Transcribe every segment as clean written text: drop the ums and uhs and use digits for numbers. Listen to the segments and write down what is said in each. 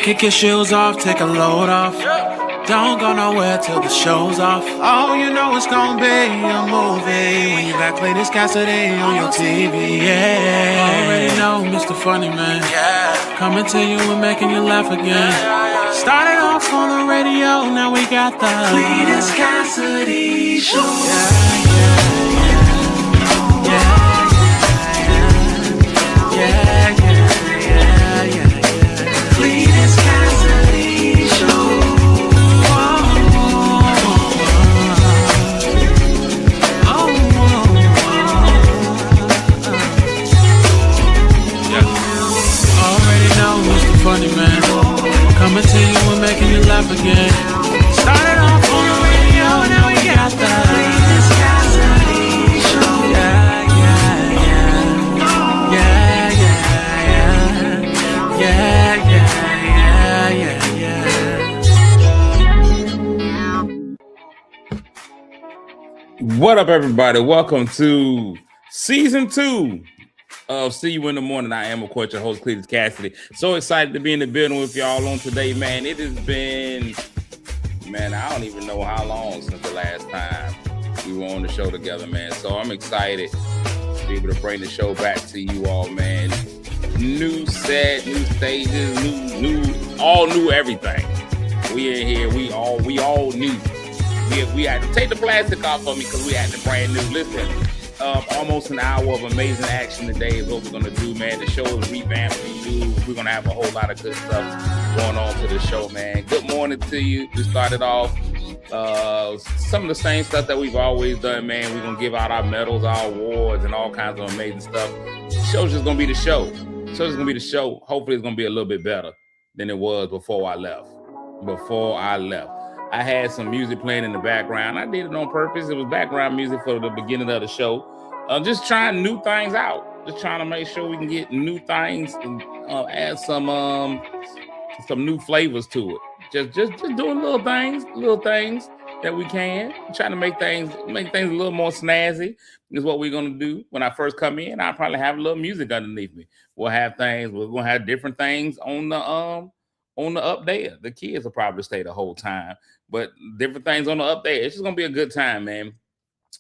Kick your shoes off, take a load off. Don't go nowhere till the show's off. Oh, you know it's gonna be a movie when you got Cletus Cassidy on your TV. Yeah, already know Mr. Funny Man. Yeah, coming to you and making you laugh again. Started off on the radio, now we got the Cletus Cassidy Show. Yeah, Cletus Cassidy Show. Already know Mr. Funny Man. Coming to you and making you laugh again. Started off on the radio, now we got the Cletus Cassidy Show. What up, everybody? Welcome to season 2 of See You in the Morning. I am, of course, your host, Cletus Cassidy. So excited to be in the building with y'all on today, man. It has been, I don't even know how long since the last time we were on the show together, man. So I'm excited to be able to bring the show back to you all, man. New set, new stages, all new everything. We in here, we all new. We had to take the plastic off of me because we had the brand new. Listen, almost an hour of amazing action today is what we're going to do, man. The show is revamped for you. We're going to have a whole lot of good stuff going on to the show, man. Good morning to you. We started off some of the same stuff that we've always done, man. We're going to give out our medals, our awards, and all kinds of amazing stuff. The show's just going to be the show. The show's going to be the show. Hopefully it's going to be a little bit better than it was before I left. I had some music playing in the background. I did it on purpose. It was background music for the beginning of the show. Just trying new things out. Just trying to make sure we can get new things and add some new flavors to it. Just doing little things that we can. Trying to make things a little more snazzy is what we're gonna do. When I first come in, I'll probably have a little music underneath me. We're gonna have different things on the up there. The kids will probably stay the whole time, but different things on the up there. It's just gonna be a good time, man.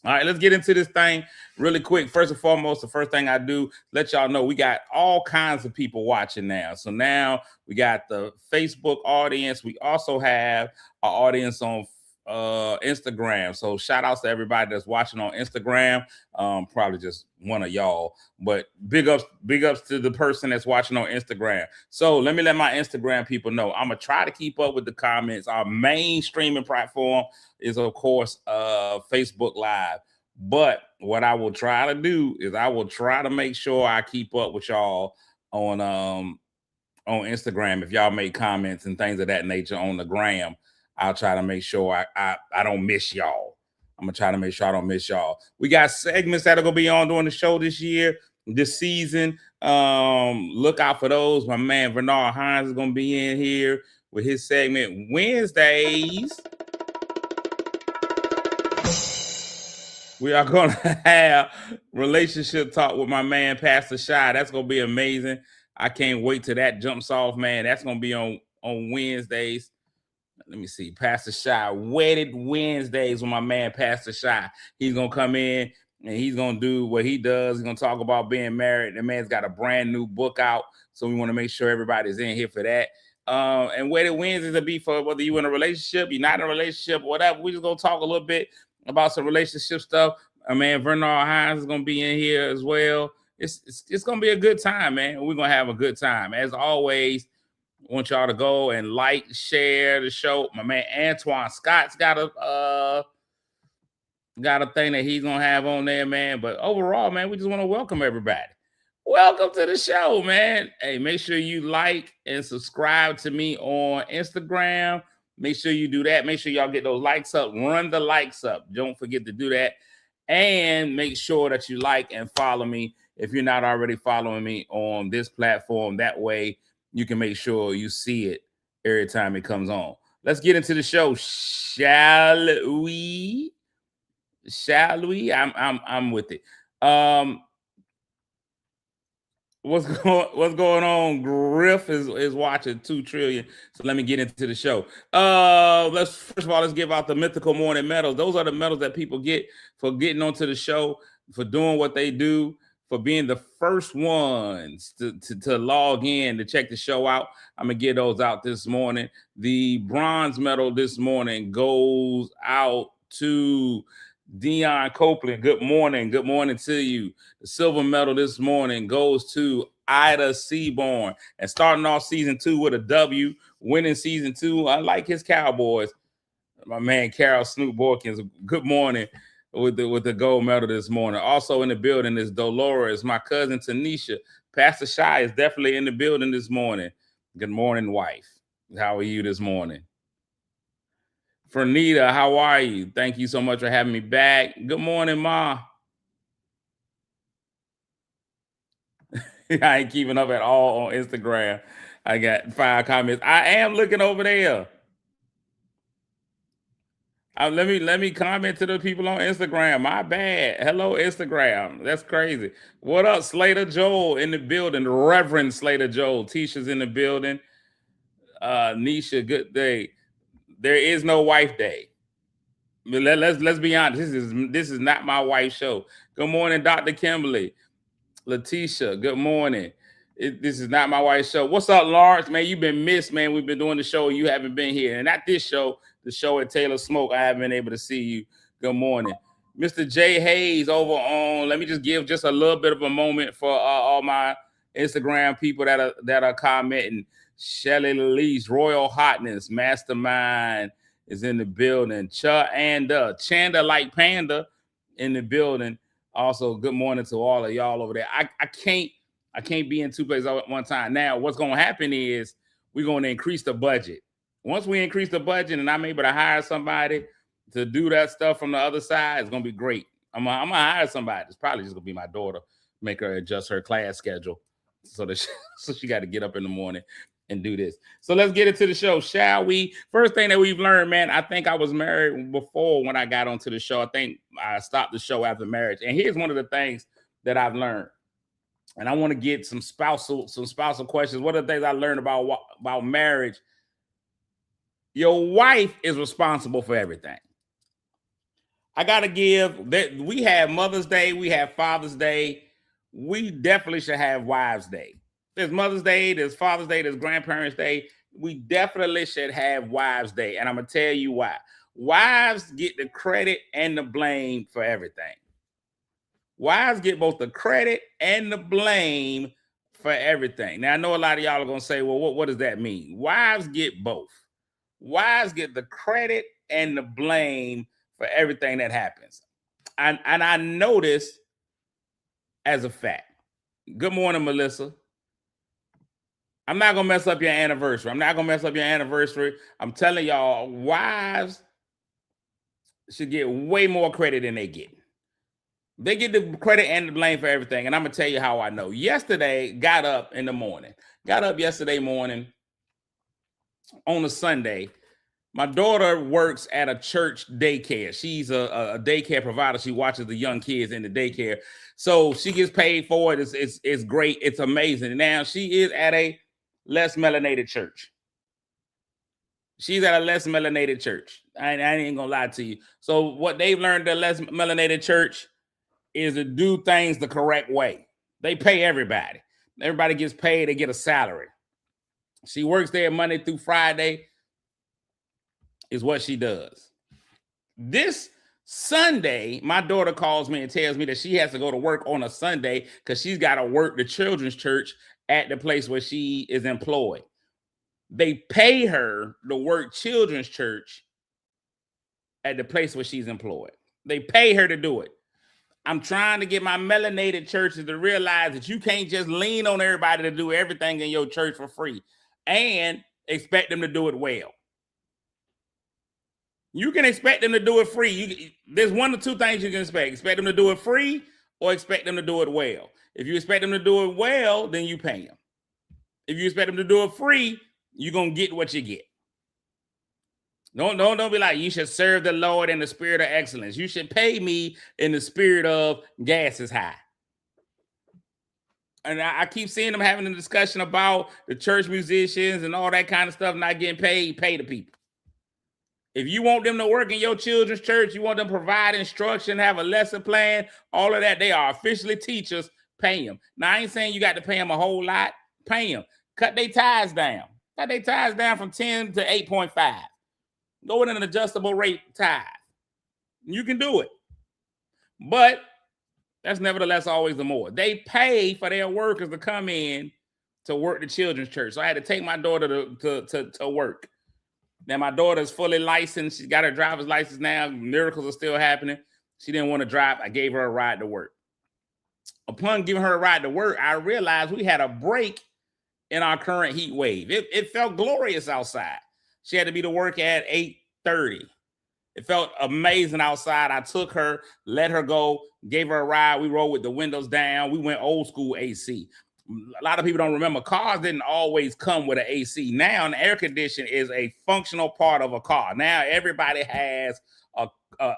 All right, let's get into this thing really quick. First and foremost, the first thing I do, let y'all know we got all kinds of people watching now. So now we got the Facebook audience. We also have an audience on Instagram. So shout outs to everybody that's watching on Instagram. Probably just one of y'all, but big ups to the person that's watching on Instagram. So let me let my Instagram people know. I'm gonna try to keep up with the comments. Our main streaming platform is, of course, Facebook Live. But what I will try to do is I will try to make sure I keep up with y'all on Instagram. If y'all make comments and things of that nature on the gram, I'll try to make sure I don't miss y'all. I'm going to try to make sure I don't miss y'all. We got segments that are going to be on during the show this season. Look out for those. My man, Bernard Hines, is going to be in here with his segment Wednesdays. We are going to have relationship talk with my man, Pastor Shy. That's going to be amazing. I can't wait till that jumps off, man. That's going to be on Wednesdays. Let me see. Pastor Shy, Wedded Wednesdays with my man, Pastor Shy. He's going to come in and he's going to do what he does. He's going to talk about being married. The man's got a brand new book out, so we want to make sure everybody's in here for that. And Wedded Wednesdays will be for whether you're in a relationship, you're not in a relationship, whatever. We're just going to talk a little bit about some relationship stuff. My man, Bernard Hines is going to be in here as well. It's going to be a good time, man. We're going to have a good time. As always, I want y'all to go and like, share the show. My man Antoine Scott's got a thing that he's gonna have on there, man. But overall, man, we just want to welcome everybody. Welcome to the show, man. Hey, make sure you like and subscribe to me on Instagram. Make sure you do that. Make sure y'all get those likes up. Run the likes up. Don't forget to do that. And make sure that you like and follow me if you're not already following me on this platform. That way you can make sure you see it every time it comes on. Let's get into the show, shall we? I'm with it. What's going on? Griff is watching 2 trillion. So let me get into the show. Let's first of all let's give out the mythical morning medals. Those are the medals that people get for getting onto the show, for doing what they do, for being the first ones to log in to check the show out. I'm gonna get those out this morning. The bronze medal this morning goes out to Dion Copeland. Good morning. Good morning to you. The silver medal this morning goes to Ida Seaborn. And starting off season 2 with a W, winning season 2, unlike his Cowboys, my man Carol Snoop Borkins. Good morning with the gold medal this morning. Also in the building is Dolores, my cousin Tanisha. Pastor Shy is definitely in the building this morning. Good morning, wife. How are you this morning? Fernita, how are you? Thank you so much for having me back. Good morning, Ma. I ain't keeping up at all on Instagram. I got 5 comments. I am looking over there. Let me comment to the people on Instagram. My bad. Hello, Instagram. That's crazy. What up, Slater Joel in the building? Reverend Slater Joel. Tisha's in the building. Nisha, good day. There is no wife day. Let's be honest. This is not my wife's show. Good morning, Dr. Kimberly. Letitia, good morning. This is not my wife's show. What's up, Lawrence? Man, you've been missed, man. We've been doing the show. You haven't been here. And at this show, the show at Taylor Smoke, I haven't been able to see you. Good morning. Mr. Jay Hayes over on, let me just give just a little bit of a moment for all my Instagram people that are commenting. Shelly Lease, Royal Hotness, Mastermind is in the building. Chanda like Panda in the building. Also, good morning to all of y'all over there. I can't be in 2 places at one time. Now, what's going to happen is we're going to increase the budget. Once we increase the budget and I'm able to hire somebody to do that stuff from the other side, it's going to be great. I'm gonna hire somebody. It's probably just going to be my daughter, make her adjust her class schedule so she got to get up in the morning and do this. So let's get into the show, shall we? First thing that we've learned, man, I think I was married before when I got onto the show. I think I stopped the show after marriage. And here's one of the things that I've learned. And I want to get some spousal questions. What are the things I learned about marriage? Your wife is responsible for everything. I got to give that. We have Mother's Day. We have Father's Day. We definitely should have Wives' Day. There's Mother's Day, there's Father's Day, there's Grandparents' Day. We definitely should have Wives' Day. And I'm going to tell you why. Wives get the credit and the blame for everything. Wives get both the credit and the blame for everything. Now, I know a lot of y'all are going to say, well, what does that mean? Wives get both. Wives get the credit and the blame for everything that happens. And I know this as a fact. Good morning, Melissa. I'm not going to mess up your anniversary. I'm telling y'all, wives should get way more credit than they get. They get the credit and the blame for everything. And I'm going to tell you how I know. Got up yesterday morning on a Sunday. My daughter works at a church daycare. She's a daycare provider. She watches the young kids in the daycare. So she gets paid for it. It's great. It's amazing. Now she is at a less melanated church. She's at a less melanated church. I ain't gonna lie to you. So what they've learned at a less melanated church is to do things the correct way. They pay everybody. Everybody gets paid. They get a salary. She works there Monday through Friday is what she does. This Sunday, my daughter calls me and tells me that she has to go to work on a Sunday because she's got to work the children's church at the place where she is employed. They pay her to work children's church at the place where she's employed. They pay her to do it. I'm trying to get my melanated churches to realize that you can't just lean on everybody to do everything in your church for free and expect them to do it well. You can expect them to do it free. There's 1 or 2 things you can expect. Expect them to do it free or expect them to do it well. If you expect them to do it well, then you pay them. If you expect them to do it free, you're going to get what you get. Don't be like, you should serve the Lord in the spirit of excellence. You should pay me in the spirit of gas is high. And I keep seeing them having a discussion about the church musicians and all that kind of stuff not getting paid. Pay the people. If you want them to work in your children's church, you want them to provide instruction, have a lesson plan, all of that, they are officially teachers. Pay them. Now, I ain't saying you got to pay them a whole lot. Pay them. Cut their tithes down. Cut their tithes down from 10 to 8.5. Go with an adjustable rate tithe. You can do it. But that's nevertheless always the more. They pay for their workers to come in to work the children's church. So I had to take my daughter to work. Now, my daughter's fully licensed. She's got her driver's license now. Miracles are still happening. She didn't want to drive. I gave her a ride to work. Upon giving her a ride to work, I realized we had a break in our current heat wave. It felt glorious outside. She had to be to work at 8:30. It felt amazing outside. I took her, let her go, gave her a ride. We rode with the windows down. We went old school AC. A lot of people don't remember cars didn't always come with an AC. Now, an air conditioner is a functional part of a car. Now, everybody has a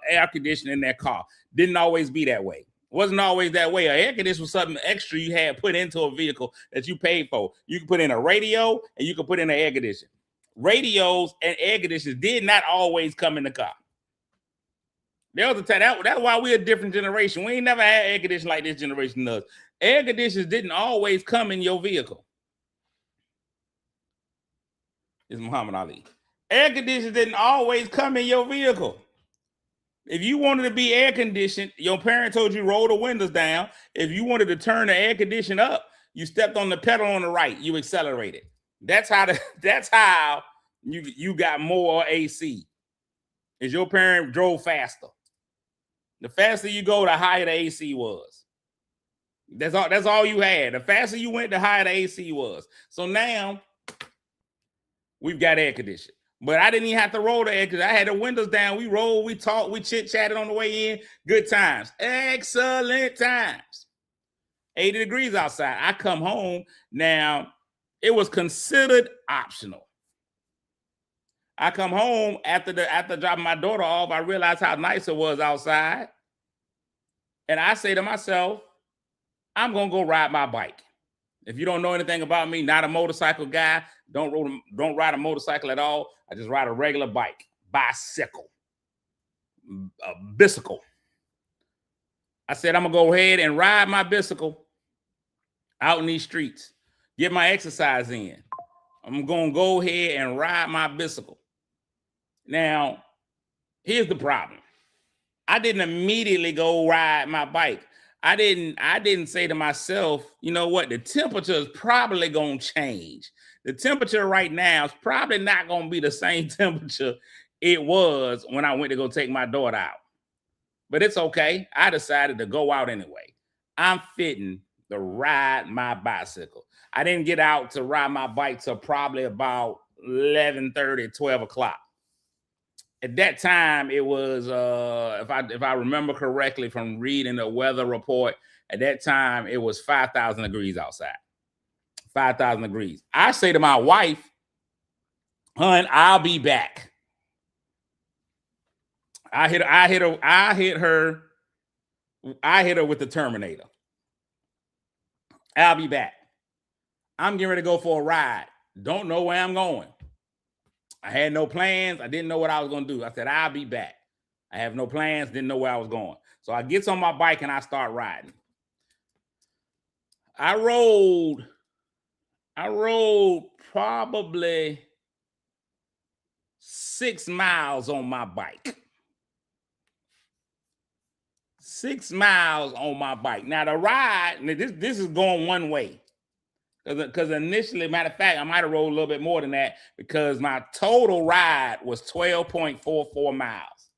air conditioner in their car. Didn't always be that way. Wasn't always that way. An air conditioner was something extra you had put into a vehicle that you paid for. You could put in a radio and you could put in an air conditioner. Radios and air conditioners did not always come in the car. There was a time that's why we're a different generation. We ain't never had air conditioning like this generation does. Air conditioners didn't always come in your vehicle. It's Muhammad Ali. Air conditioners didn't always come in your vehicle. If you wanted to be air conditioned, your parent told you roll the windows down. If you wanted to turn the air conditioner up, you stepped on the pedal on the right. You accelerated. That's how you got more AC. Is your parent drove faster. The faster you go, the higher the AC was. That's all you had. The faster you went, the higher the AC was. So now we've got air conditioning. But I didn't even have to roll the air because I had the windows down. We rolled, we talked, we chit-chatted on the way in. Good times. Excellent times. 80 degrees outside. I come home. Now, it was considered optional. I come home after dropping my daughter off. I realized how nice it was outside. And I say to myself, I'm going to go ride my bike. If you don't know anything about me, not a motorcycle guy, don't ride a motorcycle at all. I just ride a regular bike, bicycle, a bicycle. I said, I'm going to go ahead and ride my bicycle out in these streets, get my exercise in. I'm going to go ahead and ride my bicycle. Now, here's the problem. I didn't immediately go ride my bike. I didn't say to myself, you know what, the temperature is probably going to change. The temperature right now is probably not going to be the same temperature it was when I went to go take my daughter out. But it's okay. I decided to go out anyway. I'm fitting to ride my bicycle. I didn't get out to ride my bike till probably about 11:30, 12 o'clock. At that time, it was, if I remember correctly from reading the weather report, at that time, it was 5,000 degrees outside. 5,000 degrees. I say to my wife, "Hun, I'll be back." I hit her with the Terminator. I'll be back. I'm getting ready to go for a ride. Don't know where I'm going. I had no plans. I didn't know what I was going to do. I said, I'll be back. I have no plans. Didn't know where I was going. So I get on my bike and I start riding. I rode probably 6 miles on my bike. 6 miles on my bike. Now the ride, this is going one way. Because initially, matter of fact, I might have rolled a little bit more than that because my total ride was 12.44 miles.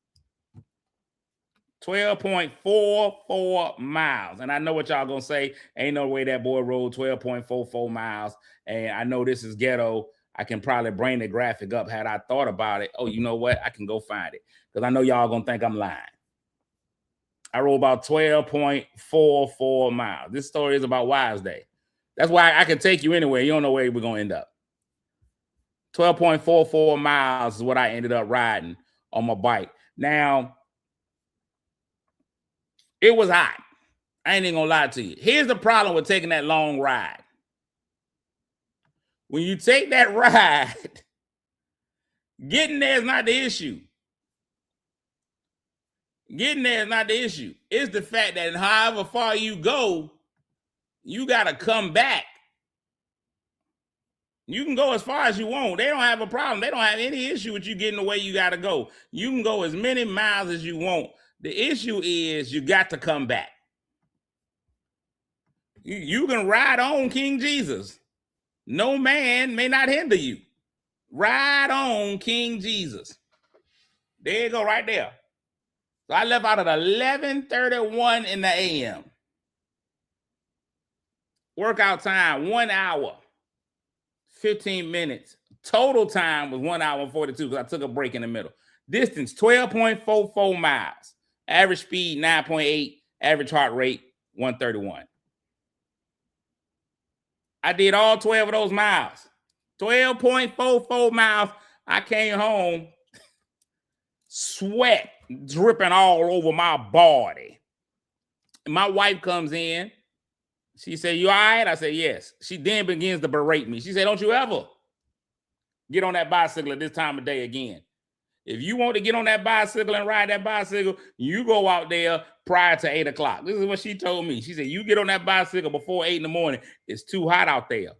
12.44 miles. And I know what y'all gonna say. Ain't no way that boy rode 12.44 miles. And I know this is ghetto. I can probably bring the graphic up had I thought about it. Oh, you know what? I can go find it. Because I know y'all gonna think I'm lying. I rode about 12.44 miles. This story is about Wives Day. That's why I can take you anywhere. You don't know where we're going to end up. 12.44 miles is what I ended up riding on my bike. Now, it was hot. I ain't even gonna lie to you. Here's the problem with taking that long ride. When you take that ride, getting there is not the issue. Getting there is not the issue. It's the fact that however far you go, you got to come back. You can go as far as you want. They don't have a problem. They don't have any issue with you getting the way you got to go. You can go as many miles as you want. The issue is you got to come back. You can ride on King Jesus. No man may not hinder you. Ride on King Jesus. There you go, right there. So I left out at 11:31 in the a.m. Workout time, 1 hour, 15 minutes. Total time was 1 hour and 42 because I took a break in the middle. Distance, 12.44 miles. Average speed, 9.8. Average heart rate, 131. I did all 12 of those miles. 12.44 miles. I came home, sweat dripping all over my body. And my wife comes in. She said, "You all right?" I said, "Yes." She then begins to berate me. She said, "Don't you ever get on that bicycle at this time of day again. If you want to get on that bicycle and ride that bicycle, you go out there prior to 8 o'clock. This is what she told me. She said, "You get on that bicycle before 8 in the morning. It's too hot out there.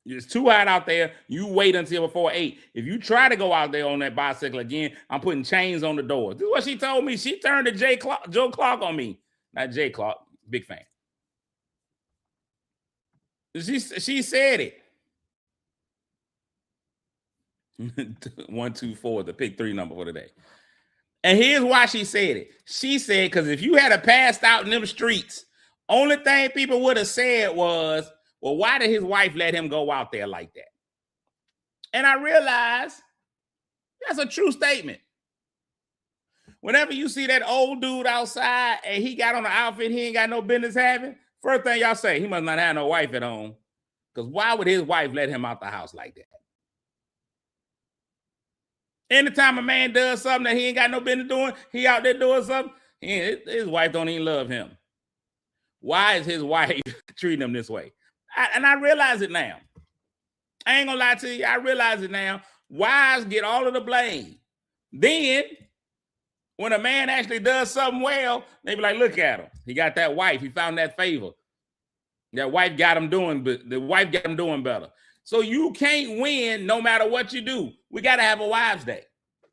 It's too hot out there. You wait until before 8. If you try to go out there on that bicycle again, I'm putting chains on the doors." This is what she told me. She turned to Joe Clark on me. Not Jay Clark, big fan. She said it. 1, 2, 4, the pick 3 number for today. And here's why she said it. She said, because if you had a passed out in them streets, only thing people would have said was, well, why did his wife let him go out there like that? And I realized that's a true statement. Whenever you see that old dude outside and he got on an outfit he ain't got no business having, first thing y'all say, he must not have no wife at home. Because why would his wife let him out the house like that? Anytime a man does something that he ain't got no business doing, he out there doing something, his wife don't even love him. Why is his wife treating him this way? And I realize it now. I ain't gonna lie to you. I realize it now. Wives get all of the blame. Then, when a man actually does something well, they be like, look at him. He got that wife. He found that favor. That wife got him doing, but the wife got him doing better. So you can't win no matter what you do. We got to have a Wives' Day.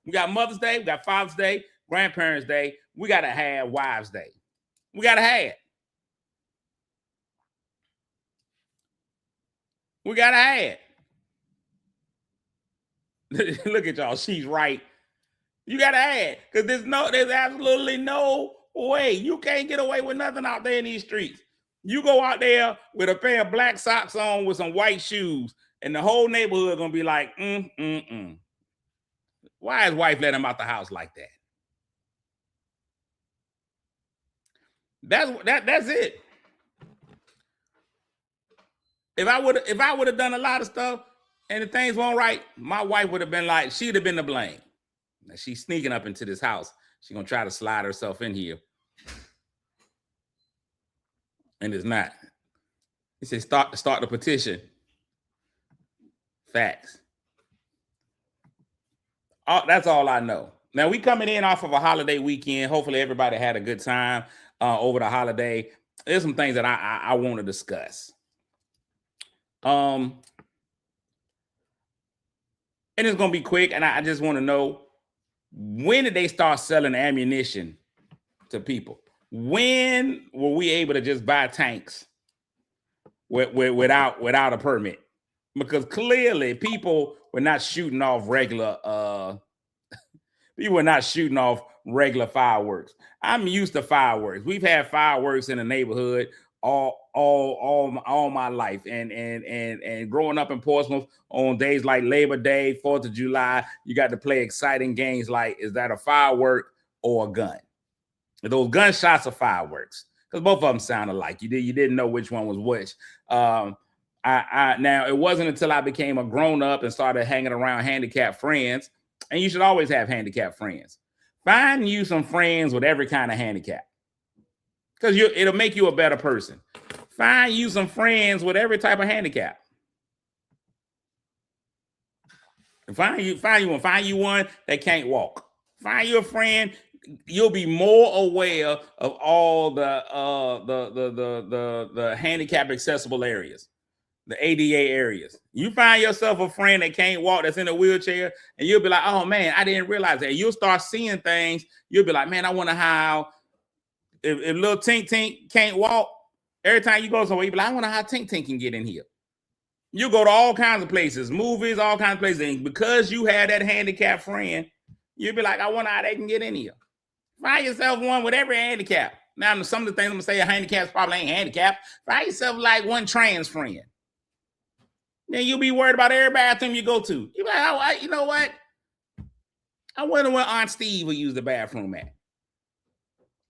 We got Mother's Day. We got Father's Day, Grandparents' Day. We got to have Wives' Day. We got to have. We got to have. Look at y'all. She's right. You got to have. Because there's absolutely no way. You can't get away with nothing out there in these streets. You go out there with a pair of black socks on with some white shoes, and the whole neighborhood gonna be like, Why his wife let him out the house like that? That's it. If I would have done a lot of stuff and the things weren't right, my wife would have been like, she'd have been to blame. Now she's sneaking up into this house. She's gonna try to slide herself in here. And it's not. He said, start the petition. Facts. That's all I know. Now, we coming in off of a holiday weekend. Hopefully, everybody had a good time over the holiday. There's some things that I want to discuss. And it's going to be quick. And I just want to know, when did they start selling ammunition to people? When were we able to just buy tanks without a permit? Because clearly people were not shooting off regular fireworks. I'm used to fireworks. We've had fireworks in the neighborhood all my life, and growing up in Portsmouth on days like Labor Day, 4th of July, you got to play exciting games like, is that a firework or a gun? Those gunshots are fireworks, because both of them sound alike. You didn't know which one was which. Now, it wasn't until I became a grown up and started hanging around handicapped friends, and you should always have handicapped friends. Find you some friends with every kind of handicap. because it'll make you a better person. Find you some friends with every type of handicap. Find you one that can't walk. Find you a friend. You'll be more aware of all the handicap accessible areas, the ADA areas. You find yourself a friend that can't walk, that's in a wheelchair, and you'll be like, oh man, I didn't realize that. You'll start seeing things. You'll be like, man, I wonder how if little Tink can't walk. Every time you go somewhere, you be like, I wonder how Tink can get in here. You go to all kinds of places, movies, all kinds of places. And because you had that handicapped friend, you'll be like, I wonder how they can get in here. Find yourself one with every handicap. Now, some of the things I'm going to say a handicap probably ain't handicapped. Find yourself like one trans friend. Then you'll be worried about every bathroom you go to. You'll be like, oh, you know what? I wonder where Aunt Steve will use the bathroom at.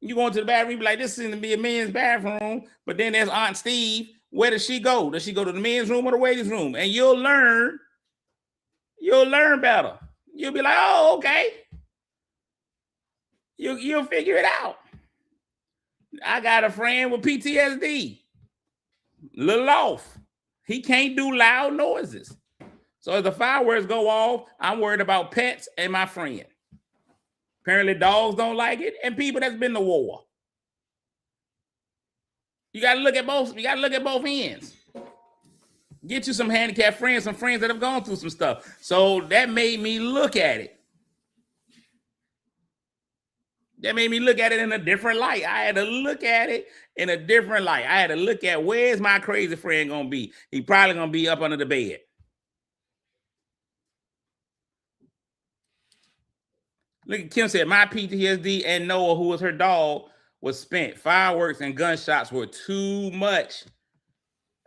You go into the bathroom, you be like, this is going to be a men's bathroom, but then there's Aunt Steve. Where does she go? Does she go to the men's room or the ladies' room? And you'll learn better. You'll be like, oh, okay. You'll figure it out. I got a friend with PTSD. Little off. He can't do loud noises. So as the fireworks go off, I'm worried about pets and my friend. Apparently dogs don't like it, and people that's been to war. You got to look at both. You got to look at both ends. Get you some handicapped friends, some friends that have gone through some stuff. So that made me look at it. That made me look at it in a different light. I had to look at it in a different light. I had to look at where's my crazy friend going to be. He probably going to be up under the bed. Look at Kim said, my PTSD and Noah, who was her dog, was spent. Fireworks and gunshots were too much.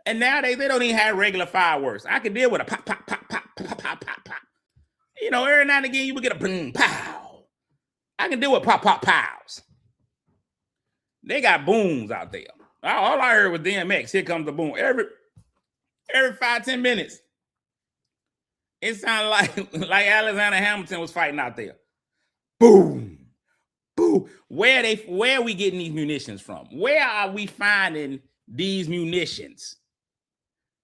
And nowadays, they don't even have regular fireworks. I can deal with a pop, pop, pop, pop, pop, pop, pop, pop. You know, every now and again, you would get a boom, pow. I can deal with pop, pop, pows. They got booms out there. All I heard was DMX. Here comes the boom. Every 5-10 minutes. It sounded like Alexander Hamilton was fighting out there. Boom. Boom. Where are we getting these munitions from? Where are we finding these munitions?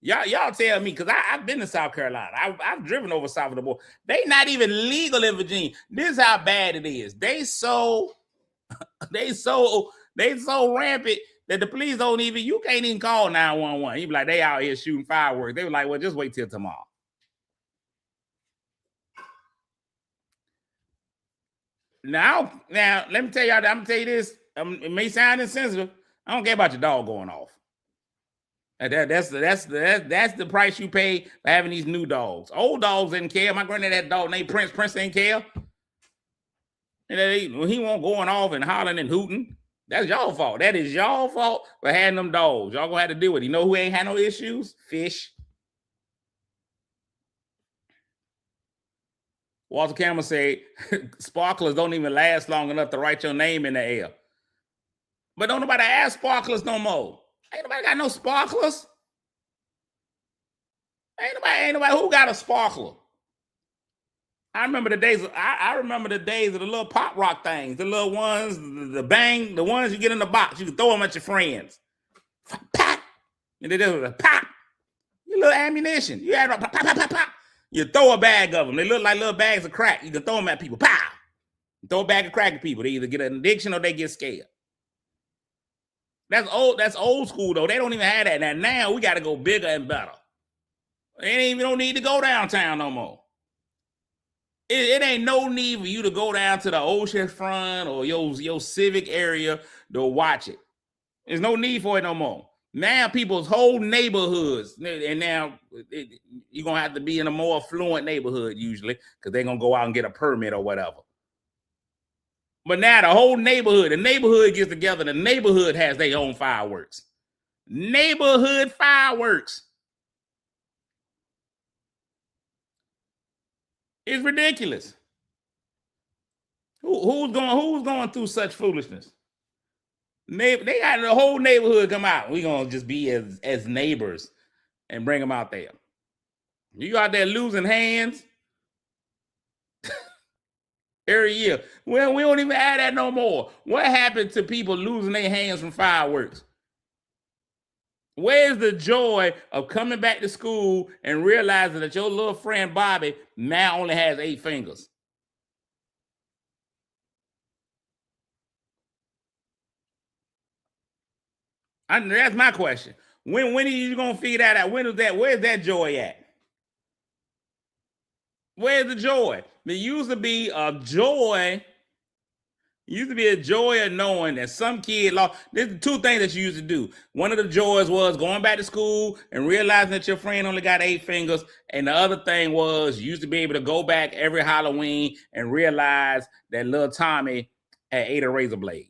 Y'all tell me, because I've been to South Carolina. I've driven over south of the border. They not even legal in Virginia. This is how bad it is. They so rampant that the police don't even, you can't even call 911. You be like, they out here shooting fireworks. They were like, well, just wait till tomorrow. Now, let me tell y'all, I'm gonna tell you this. It may sound insensitive. I don't care about your dog going off. That's the price you pay for having these new dogs. Old dogs didn't care. My granddad had a dog named Prince. Prince didn't care. And he won't going off and hollering and hooting. That's y'all fault. That is y'all fault for having them dogs. Y'all gonna have to deal with it. You know who ain't had no issues? Fish. Walter Campbell said, sparklers don't even last long enough to write your name in the air. But don't nobody ask sparklers no more. Ain't nobody got no sparklers. Ain't nobody who got a sparkler. I remember the days. I remember the days of the little pop rock things, the little ones, the bang, the ones you get in the box. You can throw them at your friends. Pop, and they do a pop. Your little ammunition. You had a pop, pop, pop, pop, pop. You throw a bag of them. They look like little bags of crack. You can throw them at people. Pow! You throw a bag of crack at people. They either get an addiction or they get scared. That's old school though. They don't even have that. Now we got to go bigger and better. We don't need to go downtown no more. It ain't no need for you to go down to the ocean front or your civic area to watch it. There's no need for it no more. Now people's whole neighborhoods, and now you're going to have to be in a more affluent neighborhood usually because they're going to go out and get a permit or whatever. But now the whole neighborhood, the neighborhood gets together. The neighborhood has their own fireworks. Neighborhood fireworks. It's ridiculous. Who's going through such foolishness? They got the whole neighborhood come out. We're going to just be as neighbors and bring them out there. You out there losing hands. every year. Well, we don't even have that no more. What happened to people losing their hands from fireworks? Where's the joy of coming back to school and realizing that your little friend Bobby now only has 8 fingers? That's my question. When are you gonna figure that out? When is that? Where's that joy at? Where's the joy? There used to be a joy. Used to be a joy of knowing that some kid lost. There's 2 things that you used to do. One of the joys was going back to school and realizing that your friend only got 8 fingers. And the other thing was you used to be able to go back every Halloween and realize that little Tommy had ate a razor blade.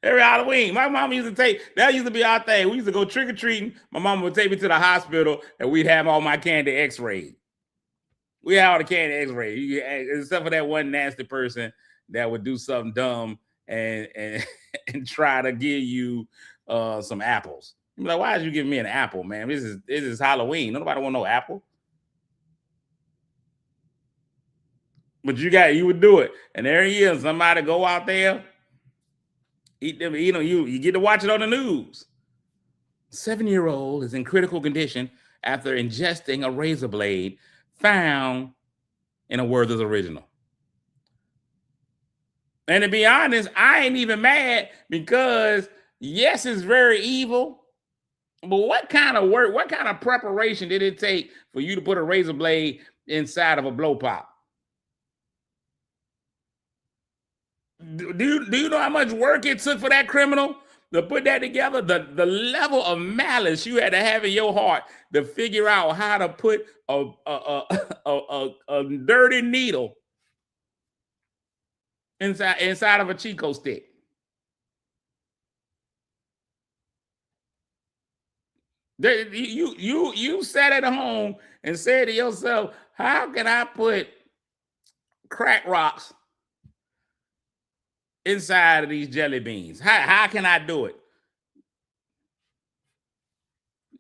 Every Halloween, my mom used to that used to be our thing. We used to go trick-or-treating. My mom would take me to the hospital and we'd have all my candy x-rayed. We had all the candy x-rayed, except for that one nasty person that would do something dumb and try to give you some apples. I'm like, why did you give me an apple, man? This is Halloween. Nobody want no apple. But you would do it. And every year somebody go out there, eat them, you get to watch it on the news. 7-year-old is in critical condition after ingesting a razor blade found in a Werther's Original. And to be honest, I ain't even mad because yes, it's very evil. But what kind of work, what kind of preparation did it take for you to put a razor blade inside of a blow pop? Do you know how much work it took for that criminal to put that together? The level of malice you had to have in your heart to figure out how to put a dirty needle inside of a Chico stick. You sat at home and said to yourself, how can I put crack rocks inside of these jelly beans? How can I do it?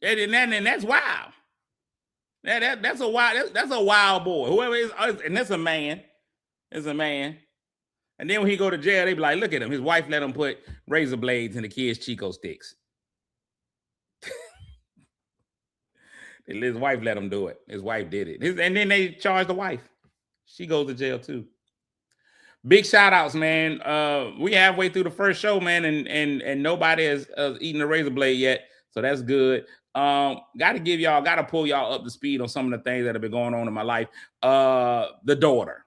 And that's wild. That's a wild boy. Whoever is, and that's a man. It's a man. And then when he go to jail, they be like, look at him. His wife let him put razor blades in the kids' Chico sticks. His wife let him do it. His wife did it. And then they charged the wife. She goes to jail too. Big shout outs, man. We halfway through the first show, man, and nobody has eaten a razor blade yet. So that's good. Got to pull y'all up to speed on some of the things that have been going on in my life. The daughter.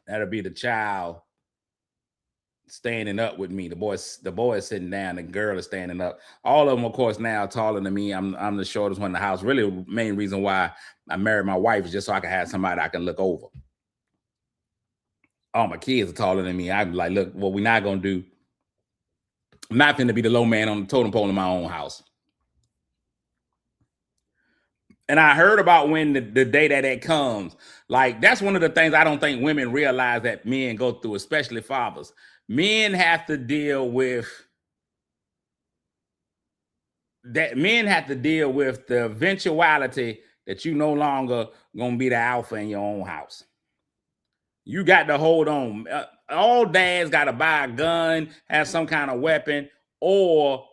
That'll be the child standing up with me. The boy is sitting down. The girl is standing up. All of them, of course, now taller than me. I'm the shortest one in the house. Really, the main reason why I married my wife is just so I can have somebody I can look over. All my kids are taller than me. I'm like, look, what we're not going to do, I'm not going to be the low man on the totem pole in my own house. And I heard about when the day that comes, like that's one of the things I don't think women realize that men go through, especially fathers. Men have to deal with that. Men have to deal with the eventuality that you no longer going to be the alpha in your own house. You got to hold on. All dads got to buy a gun, have some kind of weapon, or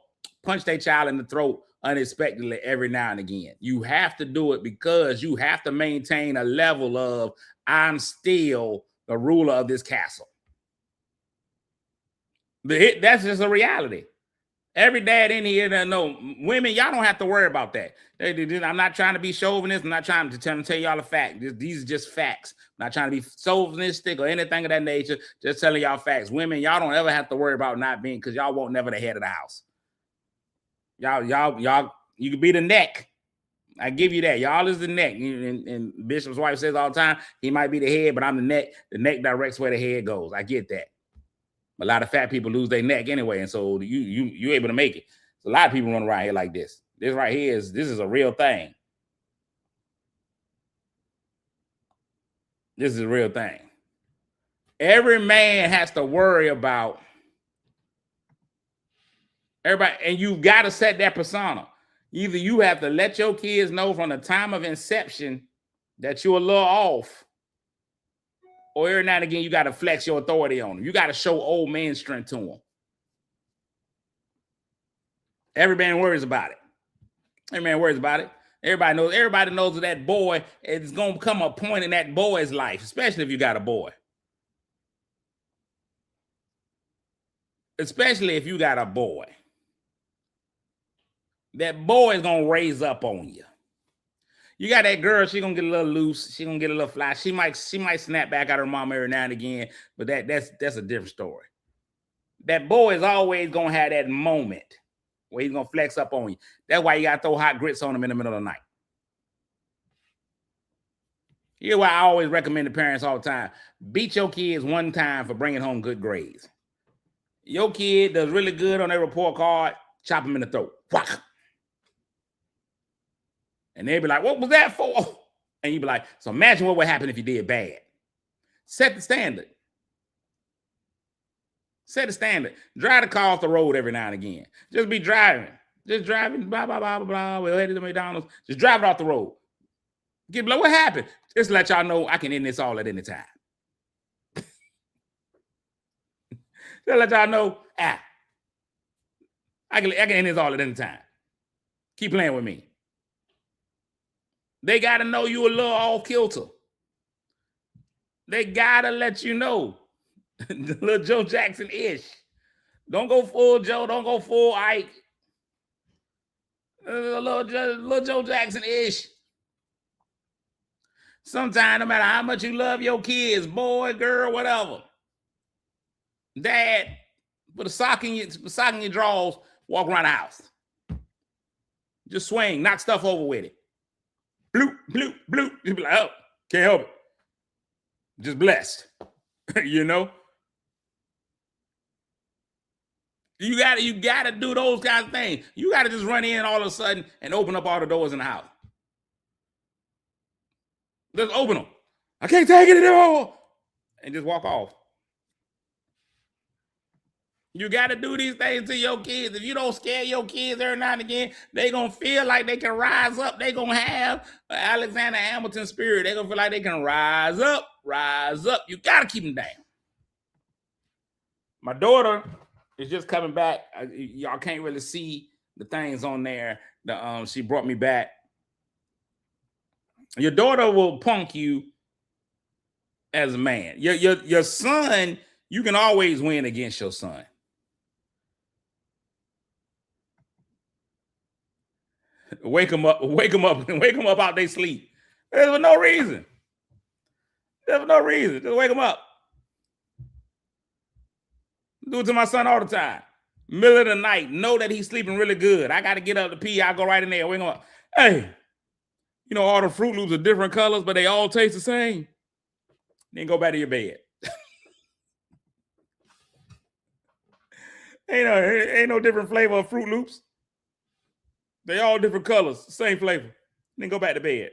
punch their child in the throat unexpectedly every now and again. You have to do it because you have to maintain a level of I'm still the ruler of this castle. That's just a reality. Every dad in here that know women, y'all don't have to worry about that. I'm not trying to be chauvinist. I'm not trying to tell y'all a fact. These are just facts. I'm not trying to be chauvinistic or anything of that nature. Just telling y'all facts. Women, y'all don't ever have to worry about not being, because y'all won't never the head of the house. Y'all, you can be the neck. I give you that. Y'all is the neck. And Bishop's wife says all the time, he might be the head, but I'm the neck. The neck directs where the head goes. I get that. A lot of fat people lose their neck anyway, and so you able to make it. So a lot of people run around here like this. This right here this is a real thing. This is a real thing. Every man has to worry about everybody, and you've got to set that persona. Either you have to let your kids know from the time of inception that you're a little off, or every now and again you got to flex your authority on them. You got to show old man strength to them. Every man worries about it. Every man worries about it. Everybody knows that that boy is going to come a point in that boy's life, especially if you got a boy. Especially if you got a boy. That boy is going to raise up on you. You got that girl, she going to get a little loose. She going to get a little fly. She might snap back at her mom every now and again, but that's a different story. That boy is always going to have that moment where he's going to flex up on you. That's why you got to throw hot grits on him in the middle of the night. Here's why I always recommend to parents all the time. Beat your kids one time for bringing home good grades. Your kid does really good on their report card, chop him in the throat. Whack. And they'd be like, what was that for? And you'd be like, so imagine what would happen if you did bad. Set the standard. Set the standard. Drive the car off the road every now and again. Just be driving. Just driving, blah, blah, blah, blah, blah. We're headed to McDonald's. Just drive it off the road. Get below. What happened? Just let y'all know I can end this all at any time. Just let y'all know, I can end this all at any time. Keep playing with me. They got to know you a little off kilter. They got to let you know. Little Joe Jackson-ish. Don't go full Joe. Don't go full Ike. Little Joe Jackson-ish. Sometimes, no matter how much you love your kids, boy, girl, whatever, dad, put a sock in your drawers, walk around the house. Just swing, knock stuff over with it. Bloop, bloop, bloop. You be like, oh, can't help it. Just blessed. You know? You gotta do those kinds of things. You gotta just run in all of a sudden and open up all the doors in the house. Just open them. I can't take it anymore. And just walk off. You got to do these things to your kids. If you don't scare your kids every now and again, they're going to feel like they can rise up. They're going to have an Alexander Hamilton spirit. They're going to feel like they can rise up, rise up. You got to keep them down. My daughter is just coming back. Y'all can't really see the things on there. She brought me back. Your daughter will punk you as a man. Your son, you can always win against your son. Wake them up out they sleep. There's for no reason. Just wake them up. Do it to my son all the time. Middle of the night, know that he's sleeping really good. I got to get up to pee. I go right in there. Wake him up. Hey, you know, all the Fruit Loops are different colors, but they all taste the same. Then go back to your bed. Ain't no different flavor of Fruit Loops. They all different colors, same flavor. Then go back to bed.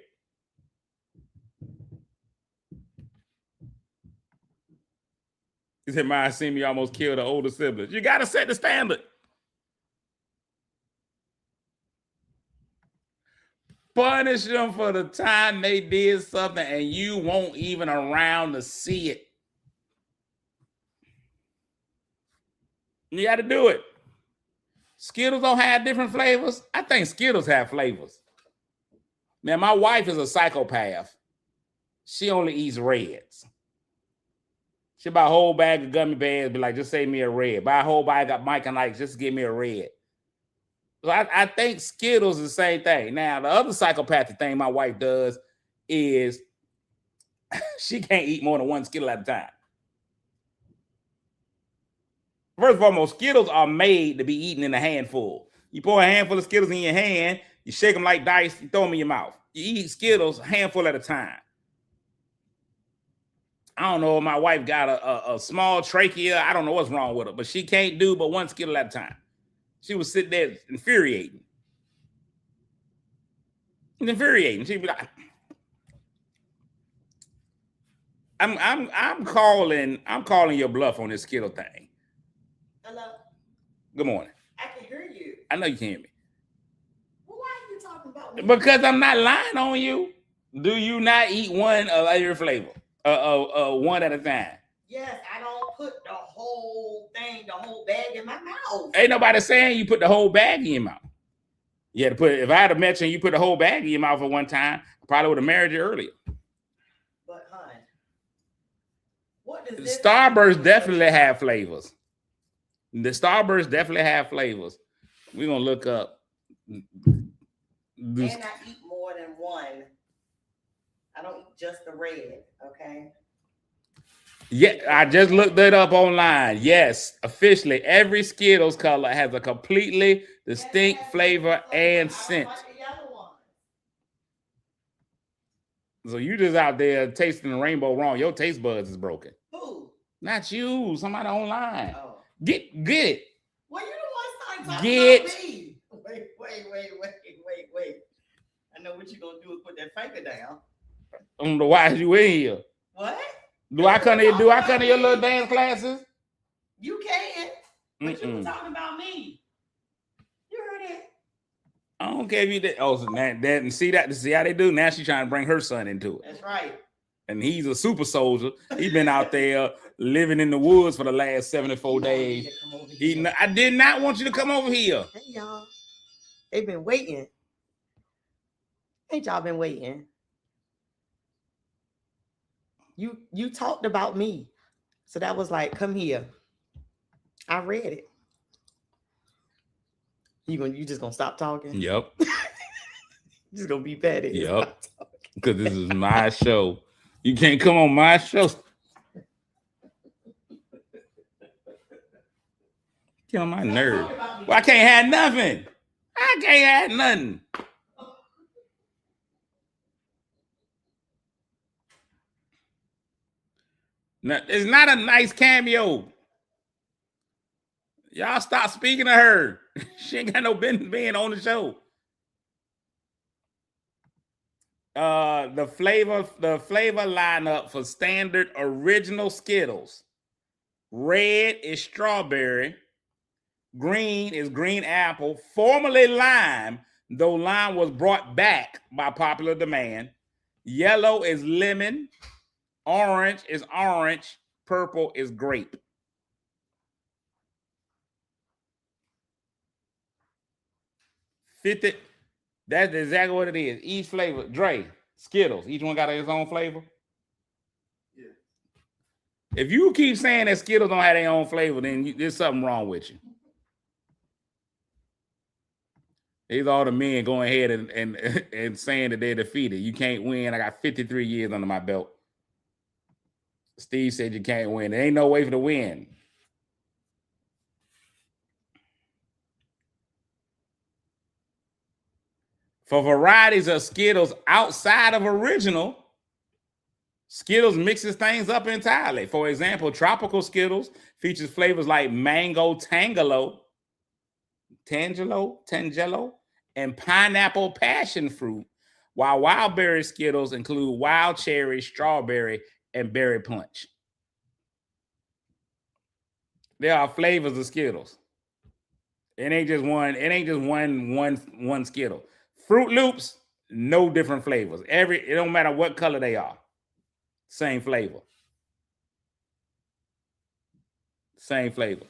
He said, "My seen me almost kill the older siblings." You got to set the standard. Punish them for the time they did something and you won't even around to see it. You got to do it. Skittles don't have different flavors. I think Skittles have flavors. Now, my wife is a psychopath. She only eats reds. She buy a whole bag of gummy bears, be like, just save me a red. Buy a whole bag of Mike and Ike, just give me a red. So I think Skittles is the same thing. Now, the other psychopathic thing my wife does is she can't eat more than one Skittle at a time. First and foremost, Skittles are made to be eaten in a handful. You pour a handful of Skittles in your hand, you shake them like dice, you throw them in your mouth. You eat Skittles a handful at a time. I don't know if my wife got a small trachea. I don't know what's wrong with her, but she can't do but one Skittle at a time. She would sit there infuriating. She'd be like, I'm calling your bluff on this Skittle thing. Hello. Good morning. I can hear you. I know you can hear me. Well, why are you talking about me? Because I'm not lying on you. Do you not eat one of every flavor? One at a time. Yes, I don't put the whole thing, the whole bag in my mouth. Ain't nobody saying you put the whole bag in your mouth. You had to put. If I had mentioned you put the whole bag in your mouth at one time, I probably would have married you earlier. But hon, what does The this Starburst definitely have flavors. The Starburst definitely have flavors. We're gonna look up. And I eat more than one. I don't eat just the red, okay? Yeah, I just looked it up online. Yes, officially, every Skittles color has a completely distinct flavor and scent. So you just out there tasting the rainbow wrong. Your taste buds is broken. Who? Not you. Somebody online. Oh. Get it. Well, you the one started talking Get about me. Wait. I know what you're gonna do is put that finger down. I don't know why you in here. What? Do I come to your little dance classes? You can. But you were talking about me. You heard it. I don't care if you did. Oh, so that and see how they do. Now she's trying to bring her son into it. That's right. And he's a super soldier. He's been out there living in the woods for the last 74 days. I did not want you to come over here. Hey, y'all. They've been waiting. Ain't y'all been waiting? You talked about me. So that was like, come here. I read it. You just gonna stop talking? Yep. Just gonna be petty. Yep. Because this is my show. You can't come on my show. Get on my nerve. Well, I can't have nothing. I can't have nothing. No, it's not a nice cameo. Y'all stop speaking to her. She ain't got no business being on the show. The flavor lineup for standard original Skittles. Red is strawberry. Green is green apple. Formerly lime, though lime was brought back by popular demand. Yellow is lemon. Orange is orange. Purple is grape. That's exactly what it is. Each flavor, Dre, Skittles, each one got its own flavor. Yeah. If you keep saying that Skittles don't have their own flavor, then there's something wrong with you. These are all the men going ahead and saying that they're defeated. You can't win. I got 53 years under my belt. Steve said you can't win. There ain't no way for the win. For varieties of Skittles outside of original, Skittles mixes things up entirely. For example, tropical Skittles features flavors like mango tangelo, and pineapple passion fruit, while wild berry Skittles include wild cherry, strawberry, and berry punch. There are flavors of Skittles. It ain't just one Skittle. Fruit Loops, no different flavors. It don't matter what color they are. Same flavor. Same flavor.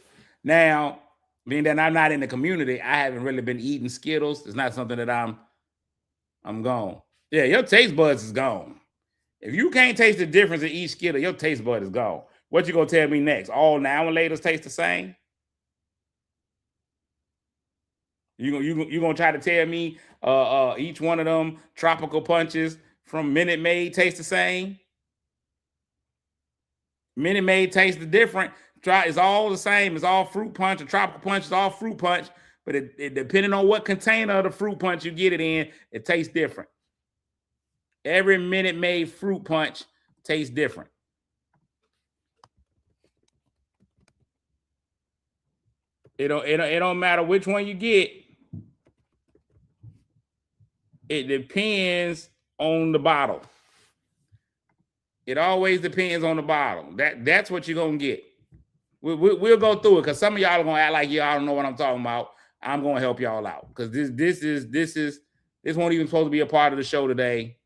Now, being that I'm not in the community, I haven't really been eating Skittles. It's not something that I'm gone. Yeah, your taste buds is gone. If you can't taste the difference in each Skittle, your taste bud is gone. What you gonna tell me next? All now and laters taste the same? You gonna try to tell me each one of them tropical punches from Minute Maid taste the same? Minute Maid tastes different. It's all the same. It's all fruit punch. A tropical punch is all fruit punch, but it depending on what container of the fruit punch you get it in, it tastes different. Every Minute Maid fruit punch tastes different. It don't matter which one you get. It depends on the bottle. It always depends on the bottle. That's what you're gonna get. We'll go through it because some of y'all are gonna act like y'all don't know what I'm talking about. I'm gonna help y'all out because this won't even supposed to be a part of the show today.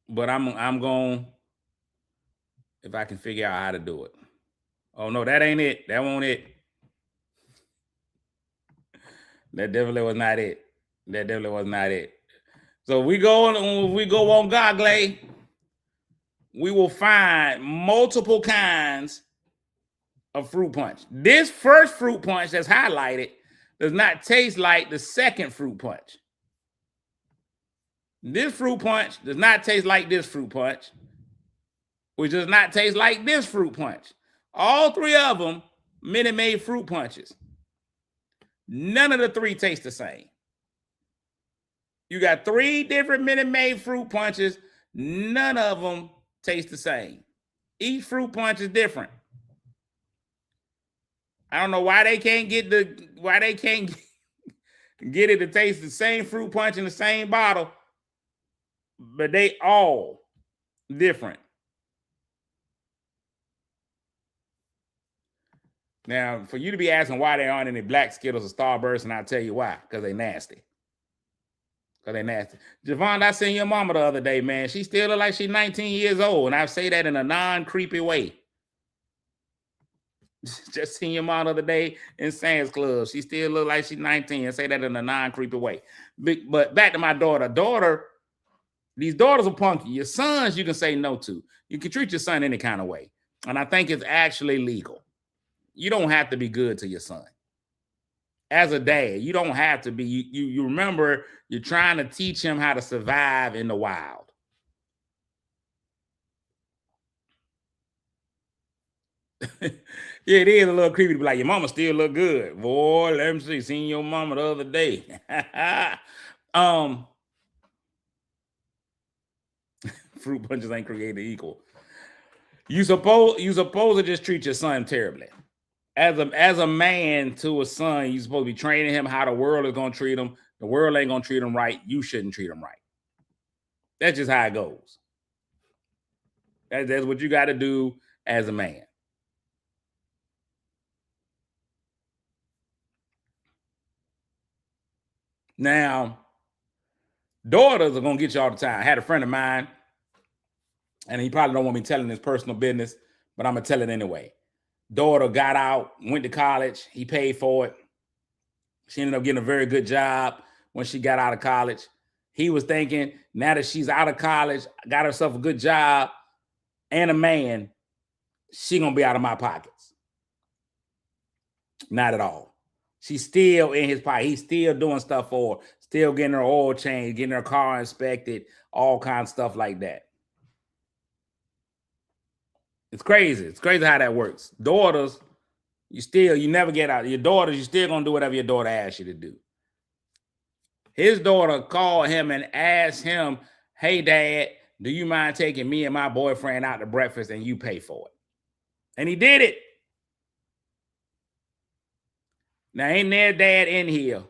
But I'm going, if I can figure out how to do it. Oh no, that ain't it. That won't it. That definitely was not it. That definitely was not it. So we go on Google, we will find multiple kinds of fruit punch. This first fruit punch that's highlighted does not taste like the second fruit punch. This fruit punch does not taste like this fruit punch, which does not taste like this fruit punch. All three of them Minute Maid fruit punches. None of the three taste the same. You got three different Minute Maid fruit punches. None of them taste the same. Each fruit punch is different. I don't know why they can't get it to taste the same fruit punch in the same bottle, but they all different. Now, for you to be asking why there aren't any black Skittles or Starbursts, and I'll tell you why, because they nasty. Javon, I seen your mama the other day, man. She still look like she's 19 years old, and I say that in a non-creepy way. Just seen your mom the other day in Sam's Club. She still look like she's 19. I say that in a non-creepy way. But back to my daughter. These daughters are punky. Your sons, you can say no to. You can treat your son any kind of way. And I think it's actually legal. You don't have to be good to your son. As a dad, you don't have to be. You remember, you're trying to teach him how to survive in the wild. Yeah, it is a little creepy to be like, your mama still look good. Boy, let me see. Seen your mama the other day. Fruit punches ain't created equal. You supposed to just treat your son terribly. As a man to a son, you're supposed to be training him how the world is gonna treat him. The world ain't gonna treat him right. You shouldn't treat him right. That's just how it goes. That's what you got to do as a man. Now, daughters are gonna get you all the time. I had a friend of mine, and he probably don't want me telling his personal business, but I'm gonna tell it anyway. Daughter got out, went to college. He paid for it. She ended up getting a very good job when she got out of college. He was thinking, now that she's out of college, got herself a good job and a man, she gonna be out of my pockets. Not at all. She's still in his pocket. He's still doing stuff for her, still getting her oil changed, getting her car inspected, all kinds of stuff like that. It's crazy. It's crazy how that works. Daughters, you never get out. Your daughters, you still gonna do whatever your daughter asks you to do. His daughter called him and asked him, hey, Dad, do you mind taking me and my boyfriend out to breakfast and you pay for it? And he did it. Now, ain't their dad in here?